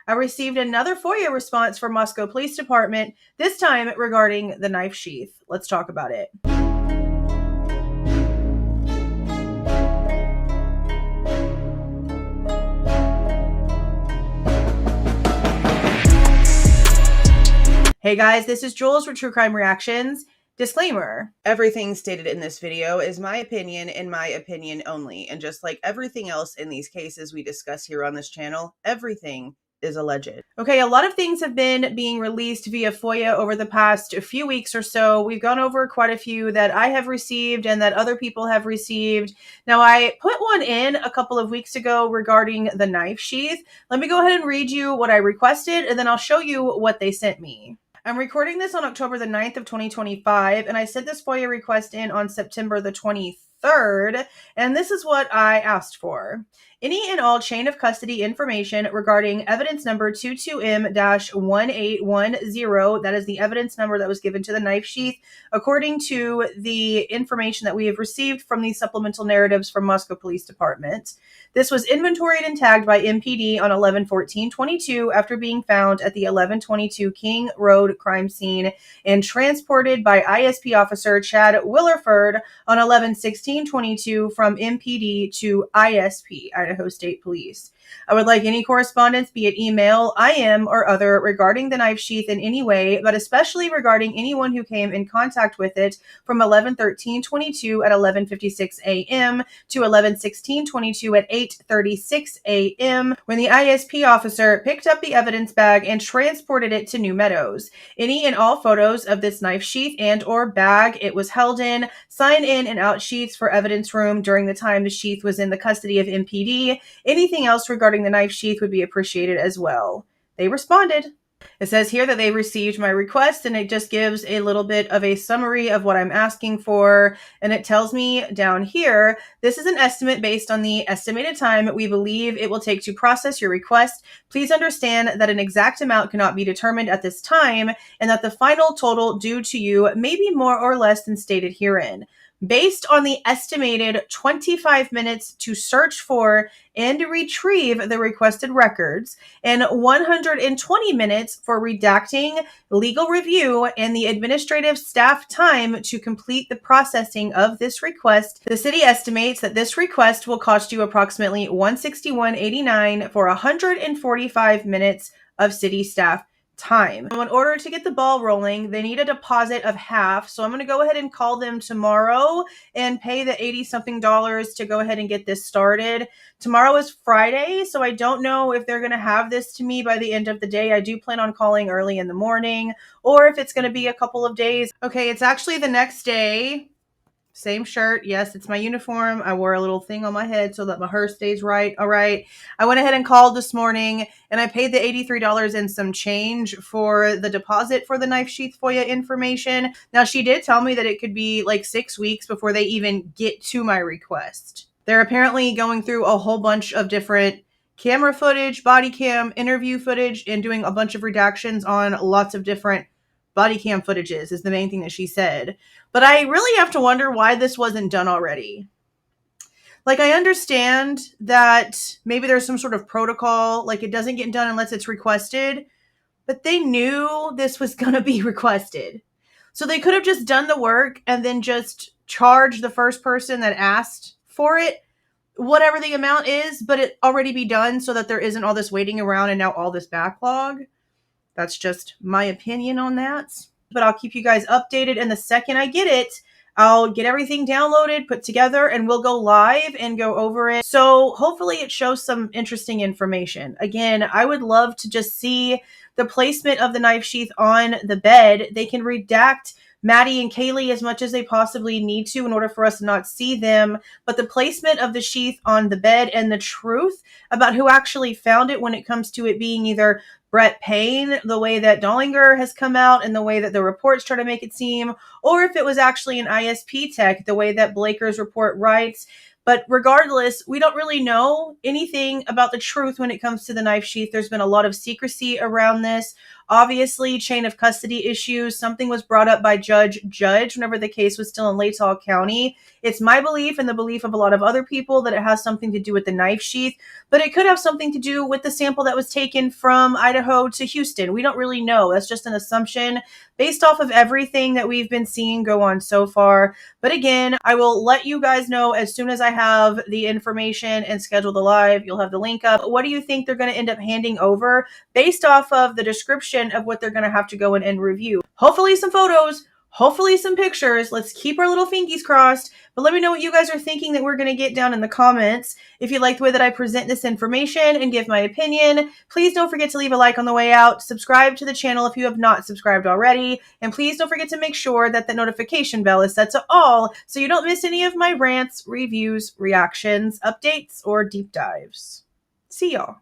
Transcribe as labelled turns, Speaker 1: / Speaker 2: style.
Speaker 1: I received another FOIA response from Moscow Police Department, this time regarding the knife sheath. Let's talk about it. Hey guys, this is Julez with True Crime Reactions. Disclaimer, everything stated in this video is my opinion and my opinion only. And just like everything else in these cases we discuss here on this channel, everything is alleged. Okay, a lot of things have been being released via FOIA over the past few weeks or so. We've gone over quite a few that I have received and that other people have received. Now, I put one in a couple of weeks ago regarding the knife sheath. Let me go ahead and read you what I requested, and then I'll show you what they sent me. I'm recording this on October the 9th of 2025, and I sent this FOIA request in on September the 23rd, and this is what I asked for. Any and all chain of custody information regarding evidence number 22M-1810, that is the evidence number that was given to the knife sheath, according to the information that we have received from the supplemental narratives from Moscow Police Department. This was inventoried and tagged by MPD on 11/14/22 after being found at the 1122 King Road crime scene and transported by ISP officer Chad Willerford on 11/16/22 from MPD to ISP, Idaho State Police. I would like any correspondence, be it email, IM, or other, regarding the knife sheath in any way, but especially regarding anyone who came in contact with it from 11/13/22 at 11:56 a.m. to 11/16/22 at 8:36 a.m. when the ISP officer picked up the evidence bag and transported it to New Meadows. Any and all photos of this knife sheath and or bag it was held in, sign in and out sheets for evidence room during the time the sheath was in the custody of MPD. Anything else regarding the knife sheath would be appreciated as well. They responded. It says here that they received my request, and it just gives a little bit of a summary of what I'm asking for. And it tells me down here, this is an estimate based on the estimated time we believe it will take to process your request. Please understand that an exact amount cannot be determined at this time, and that the final total due to you may be more or less than stated herein. Based on the estimated 25 minutes to search for and retrieve the requested records, and 120 minutes for redacting, legal review, and the administrative staff time to complete the processing of this request, the city estimates that this request will cost you approximately $161.89 for 145 minutes of city staff time. In order to get the ball rolling, they need a deposit of half. So I'm going to go ahead and call them tomorrow and pay the $80-something to go ahead and get this started. Tomorrow is Friday, so I don't know if they're going to have this to me by the end of the day. I do plan on calling early in the morning, or if it's going to be a couple of days. Okay, it's actually the next day. Same shirt. Yes, it's my uniform. I wore a little thing on my head so that my hair stays right. All right. I went ahead and called this morning, and I paid the $83 and some change for the deposit for the knife sheath FOIA information. Now, she did tell me that it could be like 6 weeks before they even get to my request. They're apparently going through a whole bunch of different camera footage, body cam, interview footage, and doing a bunch of redactions on lots of different body cam footages is the main thing that she said. But I really have to wonder why this wasn't done already. Like, I understand that maybe there's some sort of protocol, like it doesn't get done unless it's requested, but they knew this was going to be requested. So they could have just done the work and then just charged the first person that asked for it, whatever the amount is, but it already be done so that there isn't all this waiting around and now all this backlog. That's just my opinion on that. But I'll keep you guys updated, and the second I get it, I'll get everything downloaded, put together, and we'll go live and go over it. So hopefully it shows some interesting information. Again, I would love to just see the placement of the knife sheath on the bed. They can redact Maddie and Kaylee as much as they possibly need to in order for us to not see them. But the placement of the sheath on the bed and the truth about who actually found it when it comes to it being either Brett Payne, the way that Dollinger has come out and the way that the reports try to make it seem, or if it was actually an ISP tech, the way that Blaker's report writes. But regardless, we don't really know anything about the truth when it comes to the knife sheath. There's been a lot of secrecy around this. Obviously, chain of custody issues. Something was brought up by Judge whenever the case was still in Latah County. It's my belief and the belief of a lot of other people that it has something to do with the knife sheath, but it could have something to do with the sample that was taken from Idaho to Houston. We don't really know. That's just an assumption based off of everything that we've been seeing go on so far. But again, I will let you guys know as soon as I have the information and schedule the live. You'll have the link up. What do you think they're going to end up handing over based off of the description of what they're going to have to go in and review? Hopefully some photos, hopefully some pictures. Let's keep our little fingies crossed. But let me know what you guys are thinking that we're going to get down in the comments. If you like the way that I present this information and give my opinion, please don't forget to leave a like on the way out. Subscribe to the channel if you have not subscribed already. And please don't forget to make sure that the notification bell is set to all so you don't miss any of my rants, reviews, reactions, updates, or deep dives. See y'all.